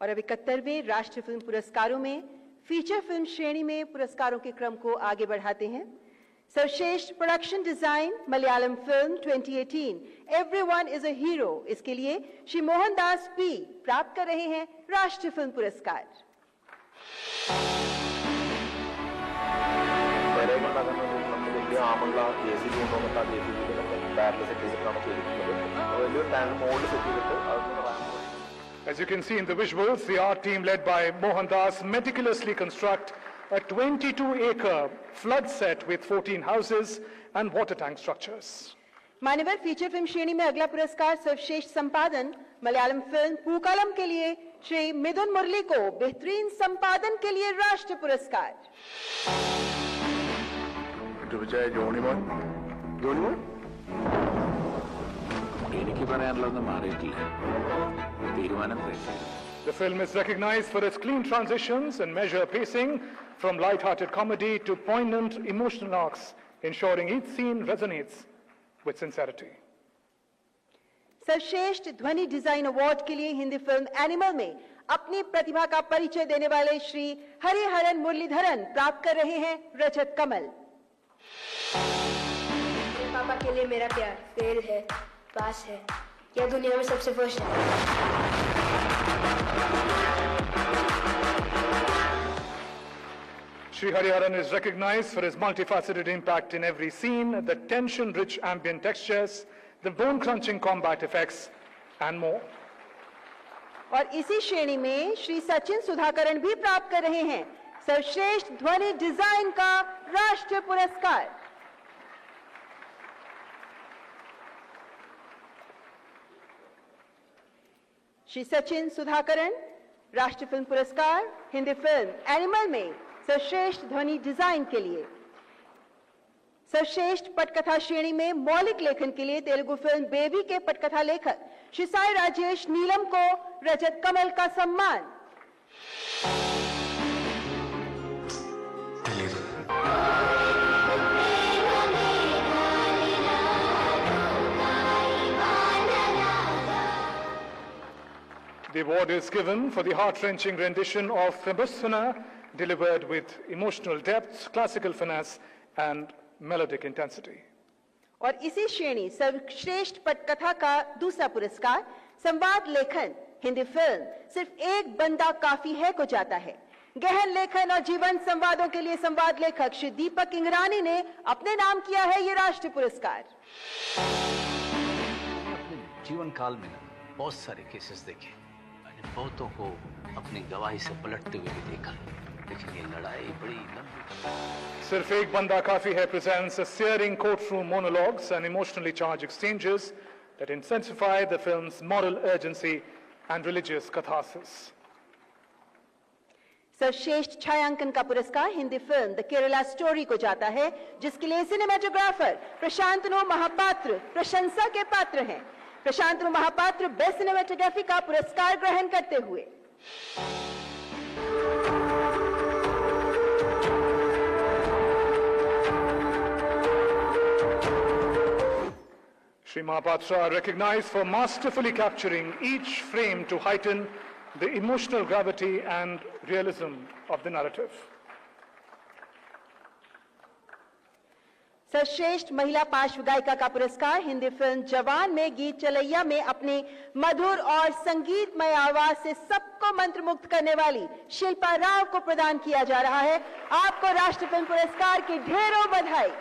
और अब 71वें राष्ट्रीय फिल्म पुरस्कारों में फीचर फिल्म श्रेणी में पुरस्कारों के क्रम को आगे बढ़ाते हैं। सर्वश्रेष्ठ production design Malayalam film 2018 everyone is a hero, इसके लिए श्री मोहनदास पी प्राप्त कर रहे हैं राष्ट्रीय फिल्म पुरस्कार। As you can see in the visuals, the art team led by Mohandas meticulously construct a 22-acre flood set with 14 houses and water tank structures. मान्यवर feature film श्रेणी में अगला पुरस्कार सर्वश्रेष्ठ संपादन मलयालम फिल्म पूकालम के लिए श्री मिथुन मुरली को बेहतरीन संपादन के लिए राष्ट्रीय पुरस्कार। The film is recognized for its clean transitions and measured pacing, from light-hearted comedy to poignant emotional arcs, ensuring each scene resonates with sincerity. सर्वश्रेष्ठ ध्वनि डिजाइन अवार्ड के लिए हिंदी फिल्म एनिमल में अपनी प्रतिभा का परिचय देने वाले श्री हरिहरन मुरलीधरन प्राप्त कर रहे हैं रजत कमल। पापा के लिए मेरा प्यार पेड़ है, पास है, यह दुनिया में सबसे फर्स्ट है। Shri Hariharan is recognized for his multifaceted impact in every scene, the tension-rich ambient textures, the bone-crunching combat effects, and more. और इसी श्रेणी में श्री सचिन सुधाकरण भी प्राप्त कर रहे हैं सर्वश्रेष्ठ ध्वनि डिजाइन का राष्ट्रीय पुरस्कार। श्री सचिन सुधाकरण राष्ट्रीय फिल्म पुरस्कार हिंदी फिल्म एनिमल में सर्वश्रेष्ठ ध्वनि डिजाइन के लिए। सर्वश्रेष्ठ पटकथा श्रेणी में मौलिक लेखन के लिए तेलुगु फिल्म बेबी के पटकथा लेखक श्री साई राजेश नीलम को रजत कमल का सम्मान। The award is given for the heart-wrenching rendition of Themyscira, delivered with emotional depth, classical finesse, and melodic intensity. और इसी श्रेणी सर्वश्रेष्ठ पटकथा का दूसरा पुरस्कार संवाद लेखन हिंदी फिल्म सिर्फ एक बंदा काफी है को जाता है। गहन लेखन और जीवन संवादों के लिए संवाद लेखक श्री दीपक इंगरानी ने अपने नाम किया है ये राष्ट्रीय पुरस्कार। अपने जीवन काल में बहुत सारे केसेस देखे, बहुतों को अपनी गवाही से पलटते हुए भी देखा, लेकिन ये लड़ाई बड़ी लंबी। सिर्फ एक बंदा काफी है presents a searing courtroom monologues and emotionally charged exchanges that intensify the film's moral urgency and religious catharsis. सर्वश्रेष्ठ छायांकन का पुरस्कार Hindi film the Kerala story को जाता है, जिसके लिए सिनेमेटोग्राफर प्रशांतनु महापात्र प्रशंसा के पात्र हैं। प्रशांतनु महापात्र बेस्ट सिनेमेटोग्राफी का पुरस्कार ग्रहण करते हुए। Shri Mahapatra are recognized for masterfully capturing each frame to heighten the emotional gravity and realism of the narrative. सर्वश्रेष्ठ महिला पार्श्व गायिका का पुरस्कार हिंदी फिल्म जवान में गीत चलैया में अपनी मधुर और संगीतमय आवाज से सबको मंत्रमुग्ध करने वाली शिल्पा राव को प्रदान किया जा रहा है। आपको राष्ट्रीय फिल्म पुरस्कार की ढेरों बधाई।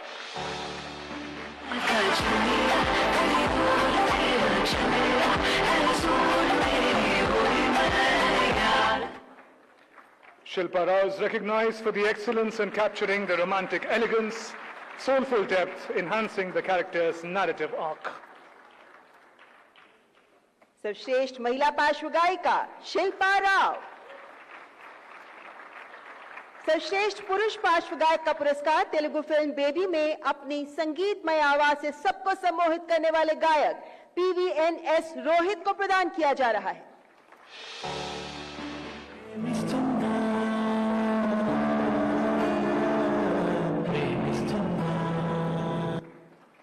Shilpa Rao is recognized for the excellence in capturing the romantic elegance, soulful depth, enhancing the character's narrative arc. सर्वश्रेष्ठ महिला पार्श्व गायिका शिल्पा राव। सर्वश्रेष्ठ पुरुष पार्श्व गायक का पुरस्कार तेलुगु फिल्म बेबी में अपनी संगीतमय आवाज से सबको सम्मोहित करने वाले गायक PVNS रोहित को प्रदान किया जा रहा है।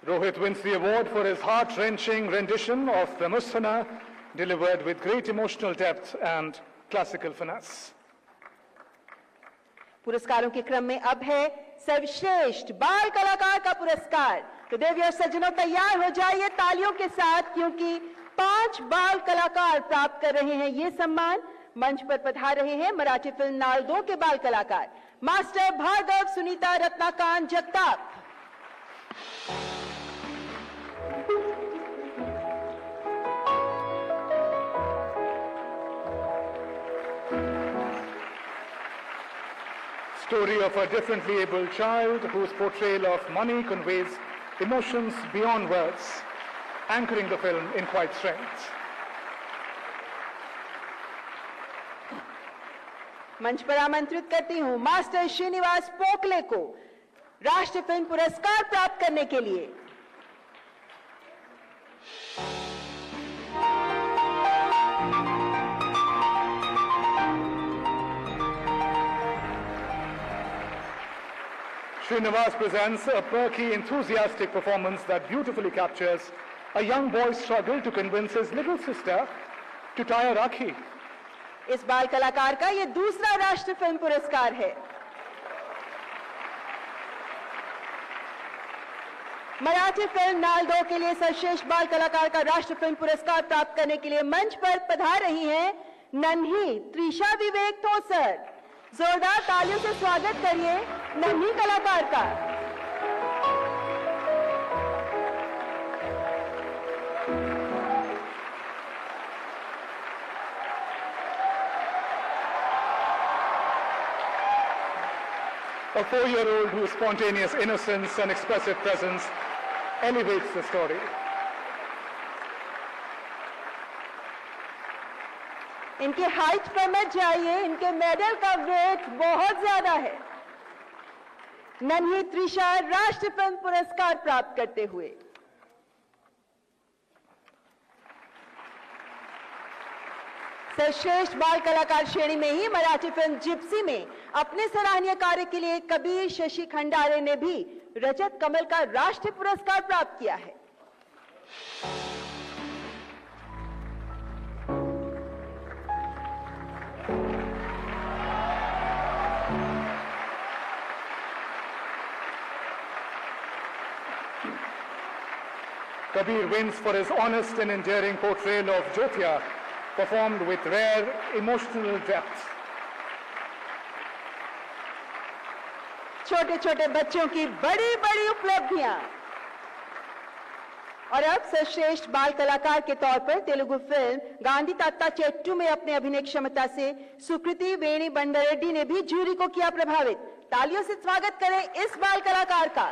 Rohit wins the award for his heart-wrenching rendition of Themyscira, delivered with great emotional depth and classical finesse. पुरस्कारों के क्रम में अब है सर्वश्रेष्ठ बाल कलाकार का पुरस्कार। तो देवी और सज्जनों तैयार हो जाइए तालियों के साथ, क्योंकि 5 बाल कलाकार प्राप्त कर रहे हैं ये सम्मान। मंच पर पधार रहे हैं मराठी फिल्म नाल 2 के बाल कलाकार master Bhargav, Sunita, Ratnakant Jagtap. Story of a differently abled child whose portrayal of money conveys emotions beyond words, anchoring the film in quiet strength. मंच पर आमंत्रित करती हूं मास्टर श्रीनिवास पोकले को राष्ट्रीय फिल्म पुरस्कार प्राप्त करने के लिए। Srinivas presents a perky, enthusiastic performance that beautifully captures a young boy's struggle to convince his little sister to tie a rakhi. इस बाल कलाकार का ये दूसरा राष्ट्रीय फिल्म पुरस्कार है। मराठी फिल्म नाल 2 के लिए सर्वश्रेष्ठ बाल कलाकार का राष्ट्रीय फिल्म पुरस्कार प्राप्त करने के लिए मंच पर पधार रही हैं नन्ही त्रिशा विवेक थोसर। जोरदार तालियों से स्वागत करिए नन्ही कलाकार का। A 4-year-old whose spontaneous innocence and expressive presence elevates the story. इनके हाइट पर मत जाइए, इनके मेडल का वेट बहुत ज्यादा है। नन्ही त्रिशा राष्ट्रीय फिल्म पुरस्कार प्राप्त करते हुए। सर्वश्रेष्ठ बाल कलाकार श्रेणी में ही मराठी फिल्म जिप्सी में अपने सराहनीय कार्य के लिए कबीर शशि खंडारे ने भी रजत कमल का राष्ट्रीय पुरस्कार प्राप्त किया है। Kabir wins for his honest and endearing portrayal of Jyotia, performed with rare emotional depth. छोटे छोटे बच्चों की बड़ी बड़ी उपलब्धियां। और अब सर्वश्रेष्ठ बाल कलाकार के तौर पर तेलुगु फिल्म गांधी तात्ता चेट्टू में अपने अभिनय क्षमता से सुकृति वेणी बंडारेड्डी ने भी जूरी को किया प्रभावित। तालियों से स्वागत करें इस बाल कलाकार का।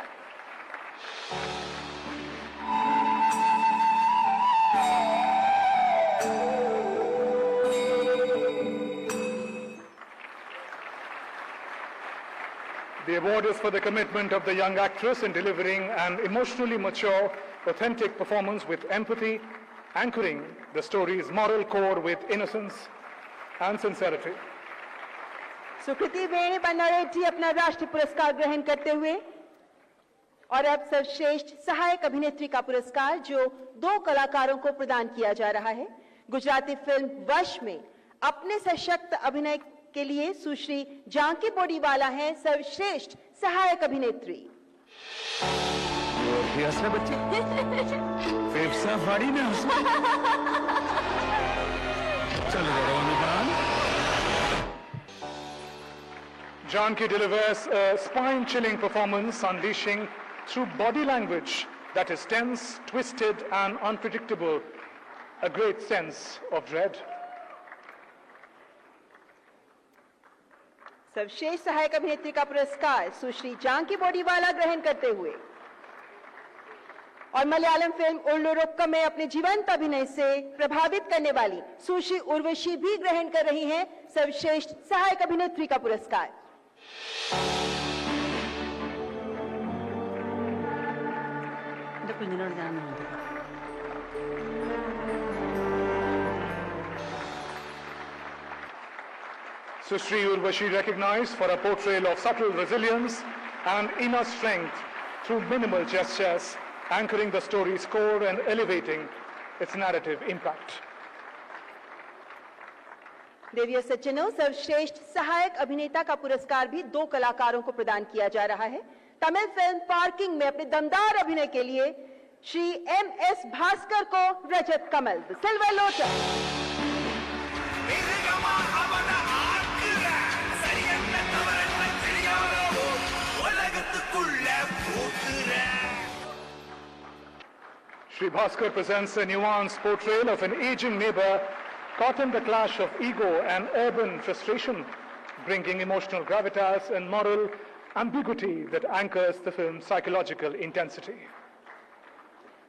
The award is for the commitment of the young actress in delivering an emotionally mature, authentic performance with empathy, anchoring the story's moral core with innocence and sincerity. सुकृति वेणी बंडारेड्डी अपना राष्ट्रीय पुरस्कार ग्रहण करते हुए। और अब सर्वश्रेष्ठ सहायक अभिनेत्री का पुरस्कार जो 2 कलाकारों को प्रदान किया जा रहा है। गुजराती फिल्म वश में अपने सशक्त अभिनय के लिए सुश्री जानकी बोडीवाला हैं सर्वश्रेष्ठ सहायक अभिनेत्री। Janki delivers a spine-chilling performance, unleashing through body language that is tense, twisted, and unpredictable, a great sense of dread. सर्वश्रेष्ठ सहायक अभिनेत्री का पुरस्कार सुश्री जानकी बोडीवाला ग्रहण करते हुए। और मलयालम फिल्म उल्लुरुक्कम में अपने जीवंत अभिनय से प्रभावित करने वाली सुश्री उर्वशी भी ग्रहण कर रही हैं सर्वश्रेष्ठ सहायक अभिनेत्री का पुरस्कार। Sushri Urvashi recognized for a portrayal of subtle resilience and inner strength through minimal gestures, anchoring the story's core and elevating its narrative impact. देवियों सज्जनों, सर्वश्रेष्ठ सहायक अभिनेता का पुरस्कार भी 2 कलाकारों को प्रदान किया जा रहा है। तमिल फिल्म पार्किंग में अपने दमदार अभिनय के लिए श्री MS भास्कर को Rajat Kamal, silver lotus. Shri Bhaskar presents a nuanced portrayal of an aging neighbor caught in the clash of ego and urban frustration, bringing emotional gravitas and moral ambiguity that anchors the film's psychological intensity.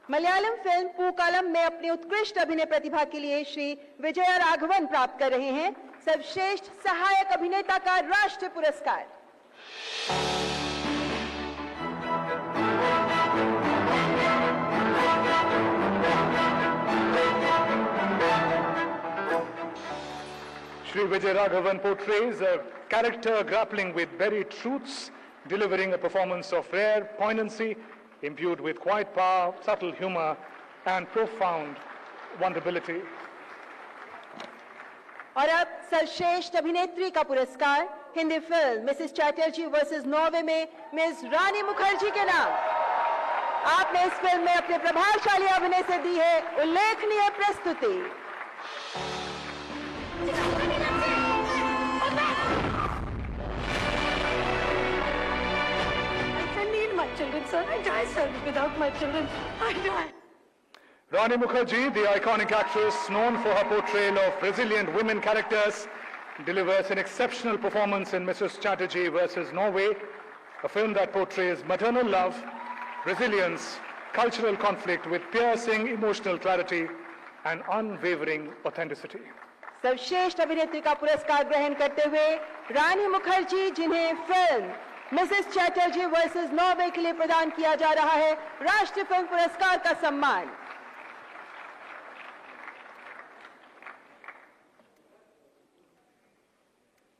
Malayalam film Pookkalam में अपने उत्कृष्ट अभिनय प्रतिभा के लिए श्री विजय राघवन प्राप्त कर रहे हैं सर्वश्रेष्ठ सहायक अभिनेता का राष्ट्रीय पुरस्कार। Shri Vijay Raghavan portrays a character grappling with buried truths, delivering a performance of rare poignancy, imbued with quiet power, subtle humor, and profound vulnerability. और अब सर्वश्रेष्ठ अभिनेत्री का पुरस्कार Hindi film Mrs Chatterjee versus Norway में मिस रानी मुखर्जी के नाम। आपने इस फिल्म में अपने प्रभावशाली अभिनय से दी है उल्लेखनीय प्रस्तुति। Children, sir. I die, sir. Without my children, I die. Rani Mukherjee, the iconic actress known for her portrayal of resilient women characters, delivers an exceptional performance in Mrs. Chatterjee versus Norway, a film that portrays maternal love, resilience, cultural conflict with piercing emotional clarity and unwavering authenticity. सर्वश्रेष्ठ अभिनेत्री का पुरस्कार ग्रहण करते हुए रानी मुखर्जी, जिन्हें film Mrs Chatterjee versus Norway के लिए प्रदान किया जा रहा है राष्ट्रीय फिल्म पुरस्कार का सम्मान।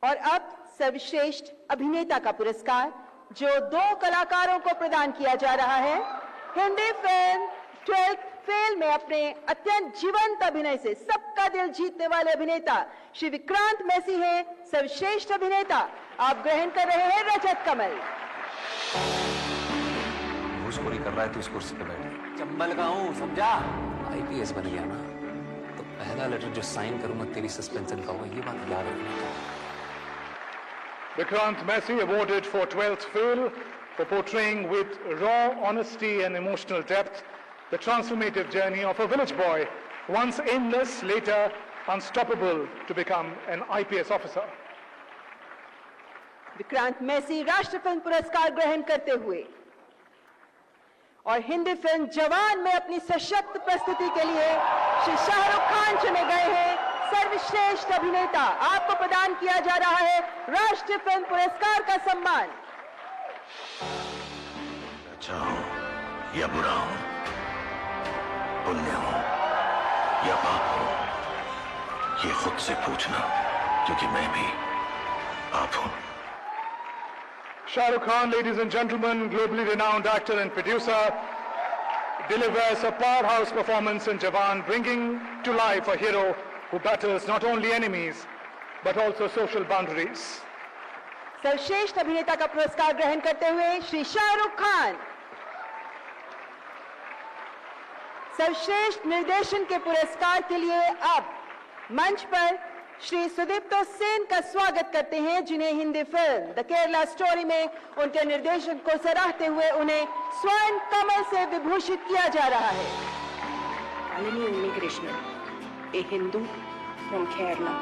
और अब सर्वश्रेष्ठ अभिनेता का पुरस्कार जो 2 कलाकारों को प्रदान किया जा रहा है। हिंदी फिल्म 12th फेल में अपने अत्यंत जीवंत अभिनय से सबका दिल जीतने वाले अभिनेता श्री विक्रांत मैसी हैं सर्वश्रेष्ठ अभिनेता। आप ग्रहण कर रहे हैं रजत कमल। घूसखोरी कर रहा है तो इस कुर्सी पे बैठ। चंबल का हूँ, समझा? IPS बन गया ना तो पहला लेटर जो साइन करूंगा तेरी सस्पेंशन का होगा, ये बात याद रखना। Vikrant Messi awarded for 12th Fail for portraying with raw honesty and emotional depth the transformative journey of a village boy, once aimless, later unstoppable to become an IPS officer. Vikrant Massey राष्ट्रीय film पुरस्कार ग्रहण करते हुए और Hindi film जवान में अपनी सशक्त प्रस्तुति के लिए श्री शाहरुख खान चुने गए हैं सर्वश्रेष्ठ अभिनेता। आपको प्रदान किया जा रहा है राष्ट्रीय फिल्म पुरस्कार का सम्मान। अच्छा हूं या बुरा हूं, पुण्य हूं या पाप हूं, ये खुद से पूछना, क्योंकि मैं भी पाप हूं। Shah Rukh Khan, ladies and gentlemen, globally renowned actor and producer, delivers a powerhouse performance in Jawan, bringing to life a hero who battles not only enemies but also social boundaries. सर्वश्रेष्ठ अभिनेता का पुरस्कार ग्रहण करते हुए श्री शाहरुख खान। सर्वश्रेष्ठ निर्देशन के पुरस्कार के लिए अब मंच पर श्री सुदीप्तो सेन का स्वागत करते हैं, जिन्हें Hindi film the Kerala story में उनके निर्देशन को सराहते हुए उन्हें स्वर्ण कमल से विभूषित किया जा रहा है। Alini Unnikrishnan, a Hindu from Kerala.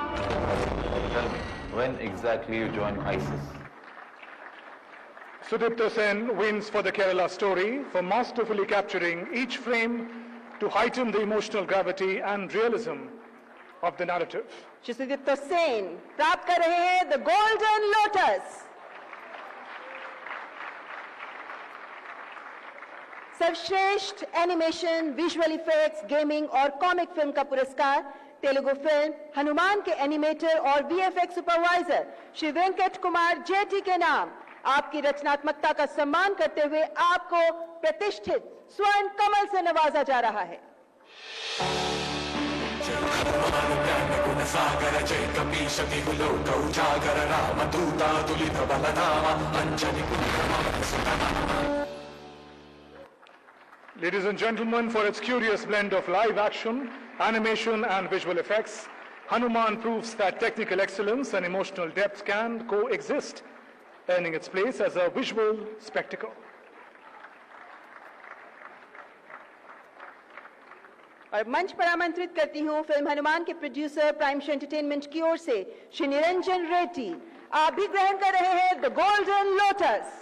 Tell me, when exactly you joined ISIS? Sudipto Sen wins for the Kerala story for masterfully capturing each frame to heighten the emotional gravity and realism of the narrative. Shri Sudipto Sen प्राप्त कर रहे हैं the golden lotus. सर्वश्रेष्ठ animation, visual effects, gaming और comic film का पुरस्कार Telugu film Hanuman के animator और VFX supervisor Shri Venkat Kumar JT के नाम। आपकी रचनात्मकता का सम्मान करते हुए आपको प्रतिष्ठित स्वर्ण कमल से नवाजा जा रहा है। सागर जय कपीशति लोक उजागर राम दूता तुलित बलधामा Anjani पुण्यमा. Ladies and gentlemen, for its curious blend of live action, animation and visual effects, Hanuman proves that technical excellence and emotional depth can coexist, earning its place as a visual spectacle. और मंच पर आमंत्रित करती हूं film Hanuman के producer prime entertainment की ओर से श्री निरंजन रेड्डी. आप भी ग्रहण कर रहे हैं द गोल्डन लोटस.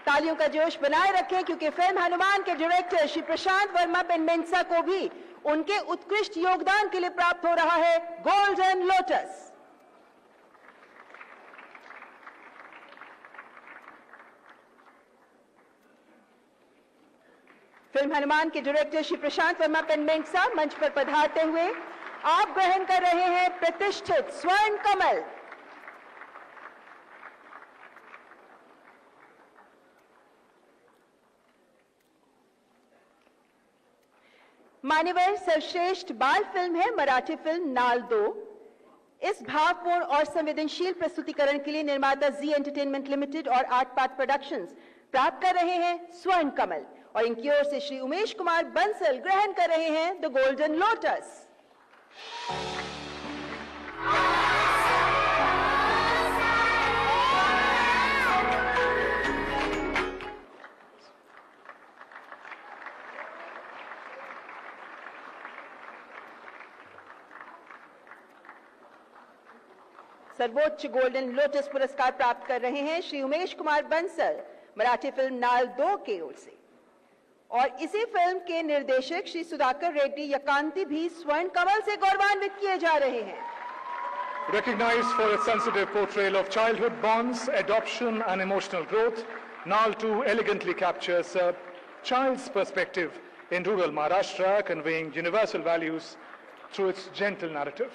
तालियों का जोश बनाए रखें क्योंकि फिल्म हनुमान के डायरेक्टर श्री प्रशांत वर्मा पेनमेंसा को भी उनके उत्कृष्ट योगदान के लिए प्राप्त हो रहा है गोल्डन लोटस. फिल्म हनुमान के डायरेक्टर श्री प्रशांत वर्मा पेनमेंसा मंच पर पधारते हुए आप ग्रहण कर रहे हैं प्रतिष्ठित स्वर्ण कमल. मान्यवर सर्वश्रेष्ठ बाल फिल्म है मराठी फिल्म नाल 2. इस भावपूर्ण और संवेदनशील प्रस्तुतिकरण के लिए निर्माता जी एंटरटेनमेंट लिमिटेड और आर्ट पार्ट प्रोडक्शंस प्राप्त कर रहे हैं स्वर्ण कमल और इनकी ओर से श्री उमेश कुमार बंसल ग्रहण कर रहे हैं द गोल्डन लोटस. सर्वोच्च गोल्डन लोटस पुरस्कार प्राप्त कर रहे हैं श्री उमेश कुमार बंसल मराठी फिल्म नाल 2 की ओर से. और इसी फिल्म के निर्देशक श्री सुधाकर रेड्डी यकांती भी स्वर्ण कमल से गौरवान्वित किए जा रहे हैं. Recognized for its sensitive portrayal of childhood bonds, adoption and emotional growth, Naal 2 elegantly captures a child's perspective in rural Maharashtra, conveying universal values through its gentle narrative.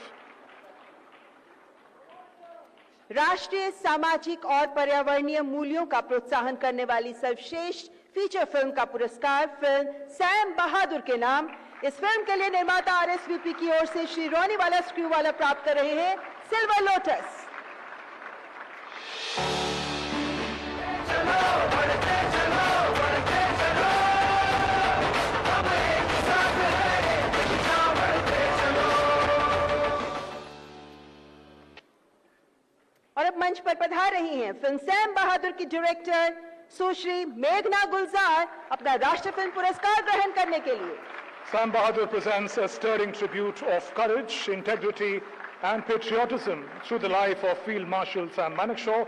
राष्ट्रीय सामाजिक और पर्यावरणीय मूल्यों का प्रोत्साहन करने वाली सर्वश्रेष्ठ फीचर फिल्म का पुरस्कार फिल्म सैम बहादुर के नाम. इस फिल्म के लिए निर्माता आरएसवीपी की ओर से श्री रोनीवाला स्क्रूवाला प्राप्त कर रहे हैं सिल्वर लोटस. और अब मंच पर पधार रही हैं फिल्म सैम बहादुर की डायरेक्टर सुश्री मेघना गुलजार अपना राष्ट्रीय फिल्म पुरस्कार ग्रहण करने के लिए. Sam Bahadur presents a stirring tribute of courage, integrity and patriotism through the life of Field Marshal Sam Manekshaw,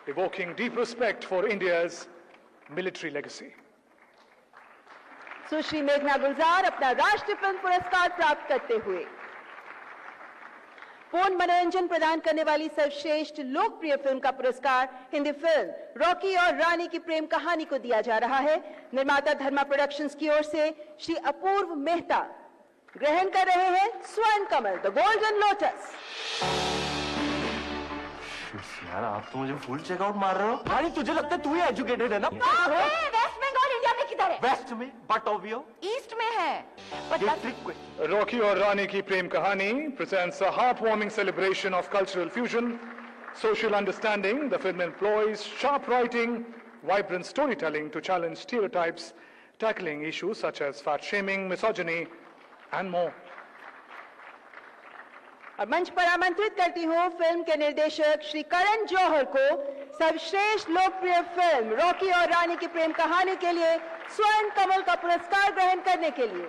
evoking deep respect for India's military legacy. सुश्री मेघना गुलजार अपना राष्ट्रीय फिल्म पुरस्कार प्राप्त करते हुए पूर्ण मनोरंजन प्रदान करने वाली सर्वश्रेष्ठ लोकप्रिय फिल्म का पुरस्कार हिंदी फिल्म रॉकी और रानी की प्रेम कहानी को दिया जा रहा है. निर्माता धर्मा प्रोडक्शंस की ओर से श्री अपूर्व मेहता ग्रहण कर रहे हैं स्वर्ण कमल द गोल्डन लोटस. यार आप तो मुझे फुल चेकआउट मार रहे हो. भाई तुझे लगता है तू ही एजुकेटेड है ना. वेस्ट बंगाल इंडिया में किधर है? वेस्ट में बट ऑब्वियो ईस्ट में है. Rocky और रानी की प्रेम कहानी presents a heartwarming celebration of cultural fusion, social understanding. The film employs sharp writing, vibrant storytelling to challenge stereotypes, tackling issues such as fat shaming, misogyny, and more. और मंच पर आमंत्रित करती हूँ फिल्म के निर्देशक श्री करण जौहर को सर्वश्रेष्ठ लोकप्रिय फिल्म रॉकी और रानी की प्रेम कहानी के लिए स्वर्ण कमल का पुरस्कार ग्रहण करने के लिए.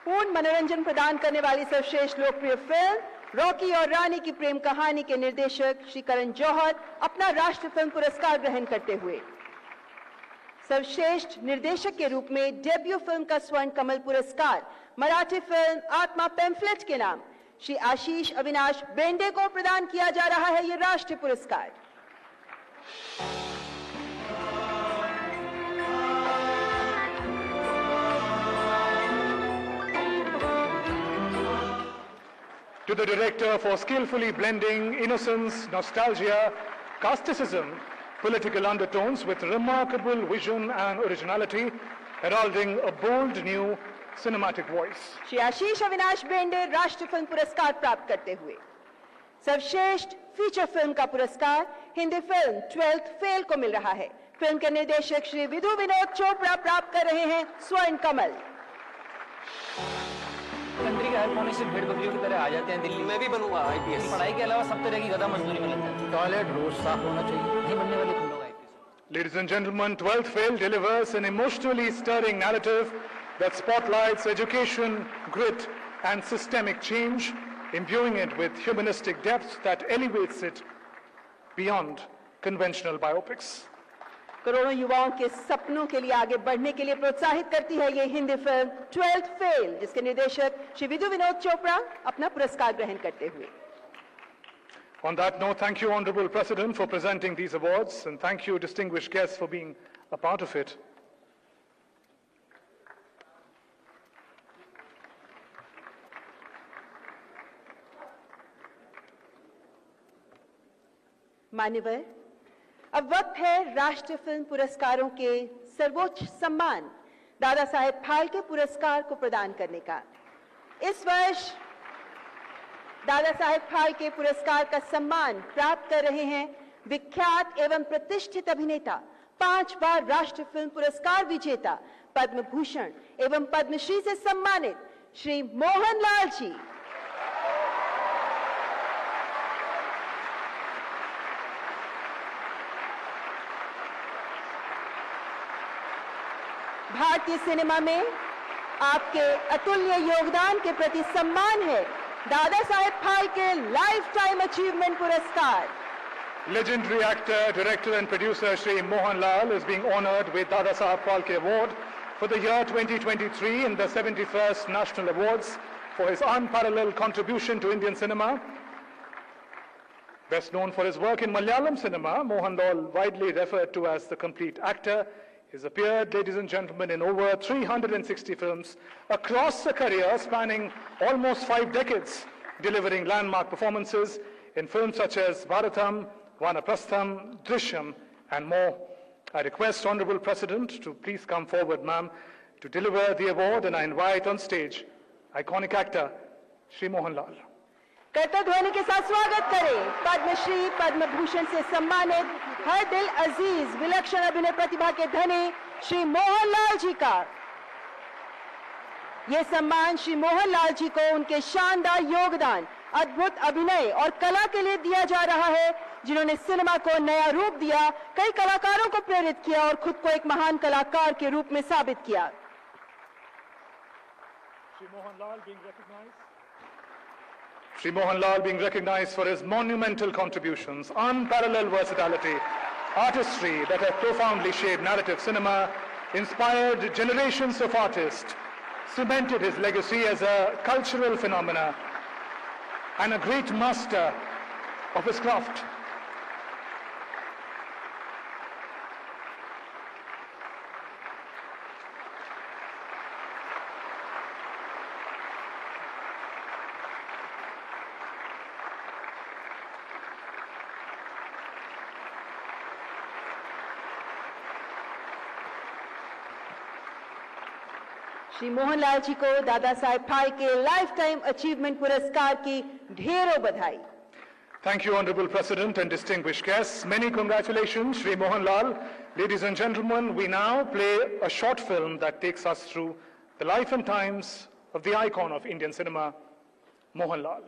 पूर्ण मनोरंजन प्रदान करने वाली सर्वश्रेष्ठ लोकप्रिय फिल्म रॉकी और रानी की प्रेम कहानी के निर्देशक श्री करण जौहर अपना राष्ट्रीय फिल्म पुरस्कार ग्रहण करते हुए सर्वश्रेष्ठ निर्देशक के रूप में डेब्यू फिल्म का स्वर्ण कमल पुरस्कार मराठी फिल्म आत्मा पैम्फलेट के नाम श्री आशीष अविनाश बेंडे को प्रदान किया जा रहा है ये राष्ट्रीय पुरस्कार। To the director for skillfully blending innocence, nostalgia, casteism, political undertones with remarkable vision and originality, heralding a bold new cinematic voice. Shri Ashish Avinash Bende राष्ट्रीय फिल्म पुरस्कार प्राप्त करते हुए सर्वश्रेष्ठ फीचर फिल्म का पुरस्कार हिंदी फिल्म 12th फेल को मिल रहा है। फिल्म के निर्देशक श्री विधु विनोद चोपड़ा प्राप्त कर रहे हैं स्वर्ण कमल। कंट्री के हर कोने से भेड़ बकरियों की तरह आ जाते हैं दिल्ली में भी बनूंगा आईपीएस। पढ़ाई के अलावा सब तरह की गधा मजदूरी में लगता है। टॉयलेट रोज साफ होना चाहिए, नहीं बनने वाले तुम लोग IPS. Ladies and gentlemen, 12th Fail delivers an emotionally stirring narrative that spotlights education, grit, and systemic change, imbuing it with humanistic depth that elevates it beyond conventional biopics. करोड़ों युवाओं के सपनों के लिए आगे बढ़ने के लिए प्रोत्साहित करती है ये हिंदी फिल्म 12th फेल, जिसके निर्देशक श्री विधु विनोद चोपड़ा अपना पुरस्कार ग्रहण करते हुए। On that note, thank you, Honorable President, for presenting these awards, and thank you, distinguished guests, for being a part of it. मान्यवर, अब वक्त है राष्ट्रीय फिल्म पुरस्कारों के सर्वोच्च सम्मान दादा साहेब फाल्के पुरस्कार को प्रदान करने का। इस वर्ष दादा साहेब फाल्के पुरस्कार का सम्मान प्राप्त कर रहे हैं विख्यात एवं प्रतिष्ठित अभिनेता, 5 बार राष्ट्रीय फिल्म पुरस्कार विजेता, पद्म भूषण एवं पद्मश्री से सम्मानित श्री मोहन लाल जी। भारतीय सिनेमा में आपके अतुल्य योगदान के प्रति सम्मान है Dada Saheb Phalke life time achievement पुरस्कार। Legendary actor, director and producer Shri Mohan Lal is being honored with Dada Saheb Phalke Award for the year 2023 in the 71st National Awards for his unparalleled contribution to Indian cinema. Best known for his work in Malayalam cinema, Mohan Lal, widely referred to as the complete actor, has appeared, ladies and gentlemen, in over 360 films across a career spanning almost 5 decades, delivering landmark performances in films such as Bharatam, Vanaprastham, Drishyam, and more. I request Honorable President to please come forward, ma'am, to deliver the award, and I invite on stage iconic actor Shri Mohan Lal. करतल ध्वनि के साथ स्वागत करें पद्मश्री पद्म भूषण से सम्मानित हर दिल अजीज विलक्षण अभिनय प्रतिभा के धनी श्री मोहन लाल जी का। यह सम्मान श्री मोहन लाल जी को उनके शानदार योगदान, अद्भुत अभिनय और कला के लिए दिया जा रहा है, जिन्होंने सिनेमा को नया रूप दिया, कई कलाकारों को प्रेरित किया और खुद को एक महान कलाकार के रूप में साबित किया। Shri Mohan Lal being recognized for his monumental contributions, unparalleled versatility, artistry that have profoundly shaped narrative cinema, inspired generations of artists, cemented his legacy as a cultural phenomena, and a great master of his craft. Shri Mohan Lal ji को Dada Saheb Phalke life time achievement पुरस्कार की ढेरों बधाई। Thank you, Honorable President and distinguished guests. Many congratulations, Shri Mohan Lal. Ladies and gentlemen, we now play a short film that takes us through the life and times of the icon of Indian cinema, Mohan Lal.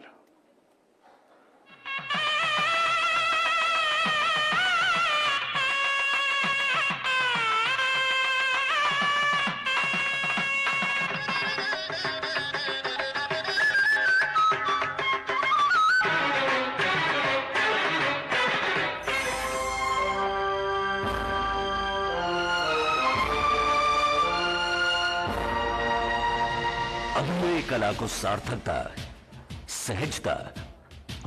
अभिनय कला को सार्थकता सहजता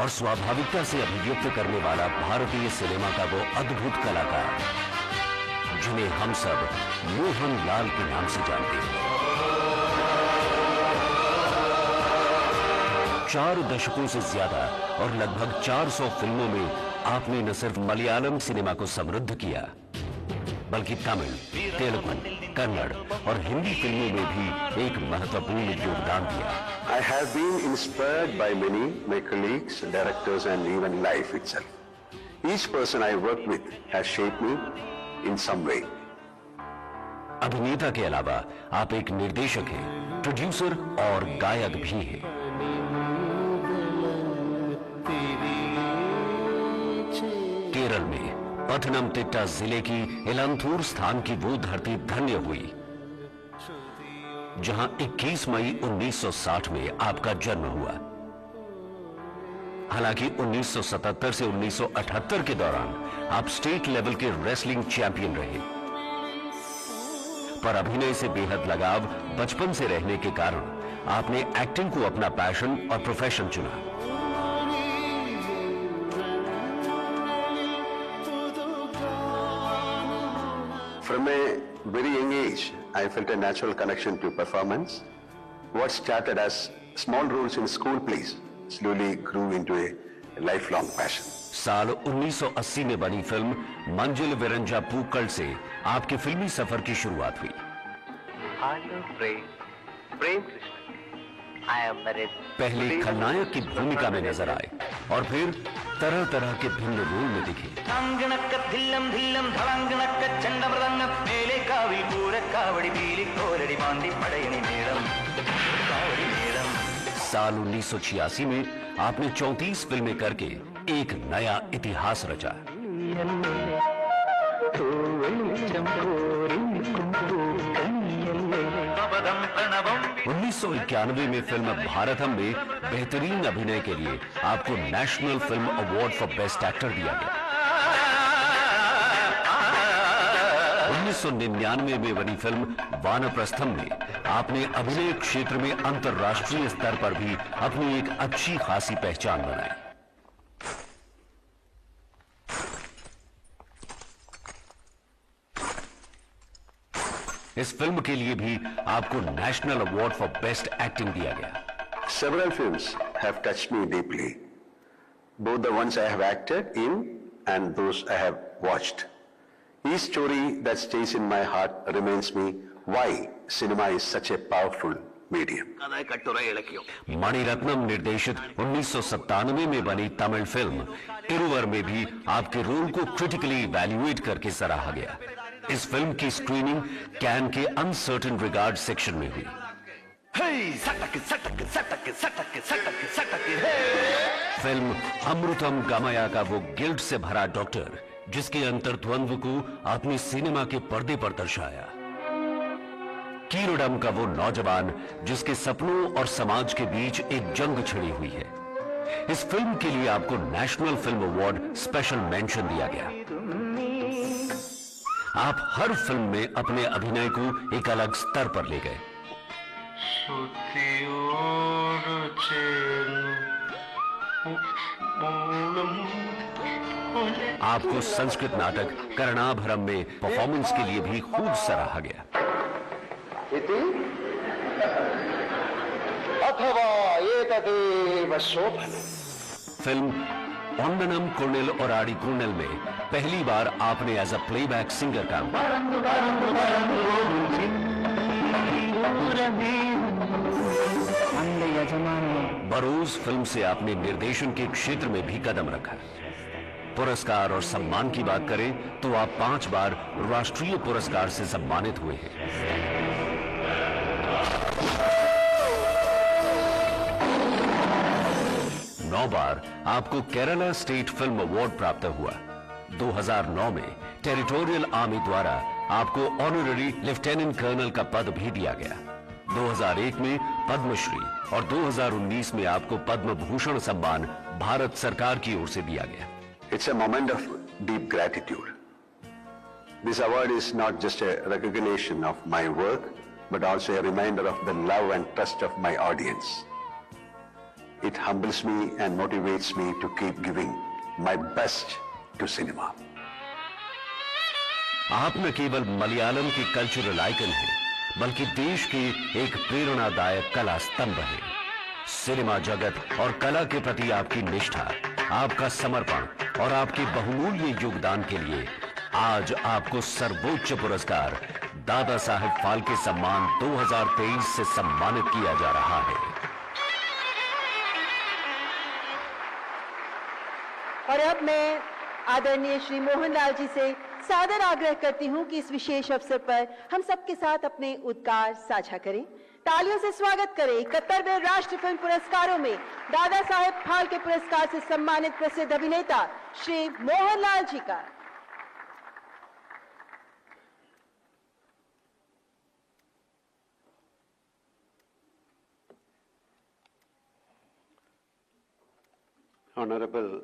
और स्वाभाविकता से अभिव्यक्त करने वाला भारतीय सिनेमा का वो अद्भुत कलाकार जिन्हें हम सब मोहन लाल के नाम से जानते हैं। 4 दशकों से ज्यादा और लगभग 400 फिल्मों में आपने न सिर्फ मलयालम सिनेमा को समृद्ध किया, बल्कि तमिल, तेलुगु, कन्नड़ और हिंदी फिल्मों में भी एक महत्वपूर्ण योगदान दिया। I have been inspired by many, my colleagues, directors and even life itself. Each person I worked with has shaped me in some way. अभिनेता के अलावा आप एक निर्देशक हैं, प्रोड्यूसर और गायक भी हैं। केरल में पथनमथिट्टा जिले की एलंथूर स्थान की वो धरती धन्य हुई जहां 21 मई 1960 में आपका जन्म हुआ। हालांकि 1977 से 1978 के दौरान आप स्टेट लेवल के रेसलिंग चैंपियन रहे, पर अभिनय से बेहद लगाव बचपन से रहने के कारण आपने एक्टिंग को अपना पैशन और प्रोफेशन चुना। From a very young age, I felt a natural connection to performance. What started as small roles in school plays slowly grew into a lifelong passion. साल 1980 में बनी फिल्म मंजिल विरंजा पूक्कल से आपके फिल्मी सफर की शुरुआत हुई। Hello Prem Krishna, I am married. पहले खलनायक की भूमिका में नजर आए और फिर तरह तरह के भिन्न रोल में दिखे। साल 1986 में आपने 34 फिल्में करके एक नया इतिहास रचा। 1991 में फिल्म भारतम में बेहतरीन अभिनय के लिए आपको national film award for best actor दिया गया। 1999 में बनी फिल्म वानप्रस्थम में आपने अभिनय क्षेत्र में अंतर्राष्ट्रीय स्तर पर भी अपनी एक अच्छी खासी पहचान बनाई। इस फिल्म के लिए भी आपको national award for best acting दिया गया। Several films have touched me deeply, both the ones I have acted in and those I have watched. Each story that stays in my heart reminds me why cinema is such a powerful medium. Mani Ratnam निर्देशित 1997 में बनी Tamil film Iruvar में भी आपके role को critically evaluate करके सराहा गया। इस फिल्म की स्क्रीनिंग कैन के अनसर्टेन रिगार्ड सेक्शन में हुई। फिल्म अमृतम गमया का वो गिल्ट से भरा डॉक्टर जिसके अंतर्द्वंद्व को आपने सिनेमा के पर्दे पर दर्शाया। कीरोडम का वो नौजवान जिसके सपनों और समाज के बीच एक जंग छिड़ी हुई है। इस फिल्म के लिए आपको national film award special mention दिया गया। आप हर फिल्म में अपने अभिनय को एक अलग स्तर पर ले गए। आपको संस्कृत नाटक कर्णाभरम में परफॉर्मेंस के लिए भी खूब सराहा गया। फिल्म ओंडनम कुर्निल और आड़ी कुर्निल में पहली बार आपने एज अ प्लेबैक सिंगर काम बरोज फिल्म से आपने निर्देशन के क्षेत्र में भी कदम रखा। पुरस्कार और सम्मान की बात करें तो आप 5 बार राष्ट्रीय पुरस्कार से सम्मानित हुए हैं। नौ बार आपको केरला स्टेट फिल्म अवार्ड प्राप्त हुआ। 2009 में टेरिटोरियल आर्मी द्वारा आपको ऑनररी लेफ्टिनेंट कर्नल का पद भी दिया गया। 2001 में पद्मश्री और 2019 में आपको पद्म भूषण सम्मान भारत सरकार की ओर से दिया गया। It's a moment of deep gratitude. This award is not just a recognition of my work, but also a reminder of the love and trust of my audience. It humbles me and motivates me to keep giving my best to cinema. आप न केवल मलयालम की cultural icon हैं, बल्कि देश की एक प्रेरणादायक कला स्तंभ है। सिनेमा जगत और कला के प्रति आपकी निष्ठा, आपका समर्पण और आपके बहुमूल्य योगदान के लिए आज आपको सर्वोच्च पुरस्कार दादा साहेब फाल्के सम्मान 2023 से सम्मानित किया जा रहा है। और अब मैं आदरणीय श्री मोहनलाल जी से सादर आग्रह करती हूं कि इस विशेष अवसर पर हम सबके साथ अपने उद्गार साझा करें। तालियों से स्वागत करें 71वें राष्ट्रीय फिल्म पुरस्कारों में दादा साहेब फाल्के पुरस्कार से सम्मानित प्रसिद्ध अभिनेता श्री मोहनलाल जी का। Honorable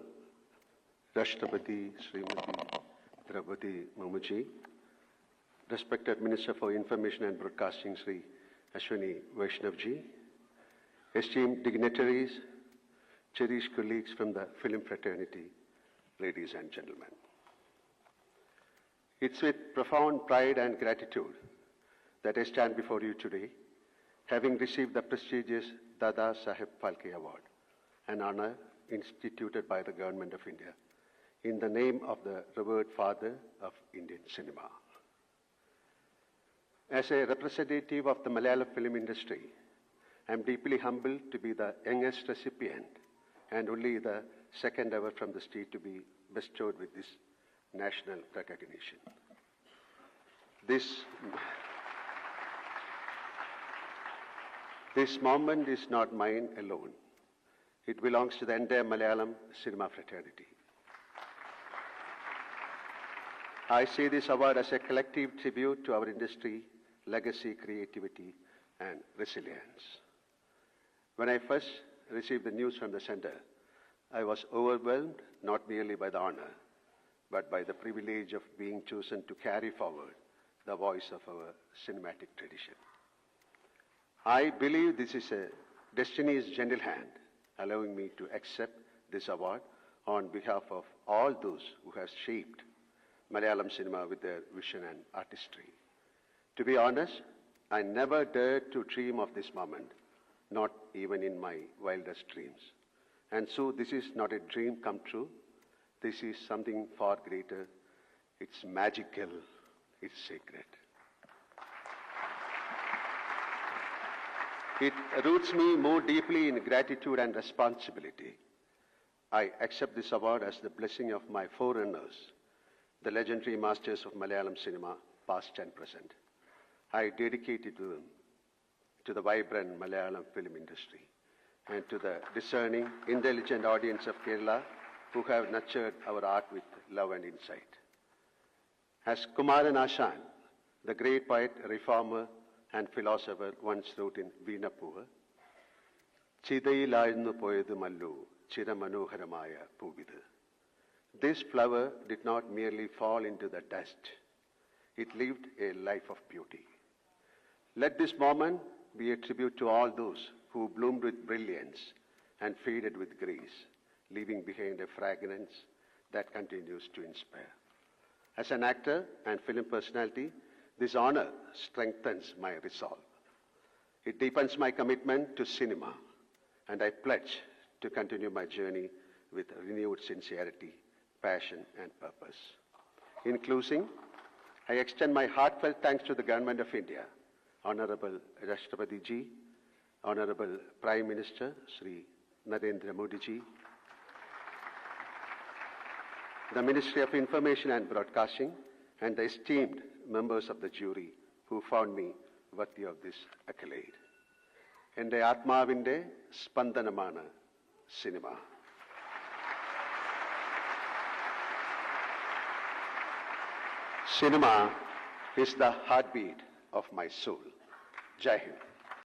Rashtrapati Srimati Draupadi Murmu, respected Minister for Information and Broadcasting Sri Ashwini Vaishnav ji, esteemed dignitaries, cherished colleagues from the film fraternity, ladies and gentlemen. It's with profound pride and gratitude that I stand before you today, having received the prestigious Dada Saheb Phalke Award, an honor instituted by the Government of India in the name of the revered father of Indian cinema. As a representative of the Malayalam film industry, I am deeply humbled to be the youngest recipient and only the second ever from the state to be bestowed with this national recognition. This moment is not mine alone. It belongs to the entire Malayalam cinema fraternity. I see this award as a collective tribute to our industry, legacy, creativity, and resilience. When I first received the news from the center, I was overwhelmed not merely by the honor, but by the privilege of being chosen to carry forward the voice of our cinematic tradition. I believe this is a destiny's gentle hand, allowing me to accept this award on behalf of all those who have shaped Malayalam cinema with their vision and artistry. To be honest, I never dared to dream of this moment, not even in my wildest dreams. And so this is not a dream come true. This is something far greater. It's magical. It's sacred. It roots me more deeply in gratitude and responsibility. I accept this award as the blessing of my forerunners, the legendary masters of Malayalam cinema, past and present. I dedicate it to them, to the vibrant Malayalam film industry, and to the discerning, intelligent audience of Kerala who have nurtured our art with love and insight. As Kumaran Ashan, the great poet, reformer, and philosopher once wrote in Veena-Poovu, Chidayilazhnu poyathu mallu chiramanoharamaya poovidu. This flower did not merely fall into the dust. It lived a life of beauty. Let this moment be a tribute to all those who bloomed with brilliance and faded with grace, leaving behind a fragrance that continues to inspire. As an actor and film personality, this honor strengthens my resolve. It deepens my commitment to cinema, and I pledge to continue my journey with renewed sincerity, passion, and purpose. In closing, I extend my heartfelt thanks to the Government of India, Honorable Rashtrapati Ji, Honorable Prime Minister Sri Narendra Modi Ji, the Ministry of Information and Broadcasting, and the esteemed members of the jury who found me worthy of this accolade. Ende Atmavinte Spandanamana cinema. Cinema is the heartbeat of my soul. Jai Hind.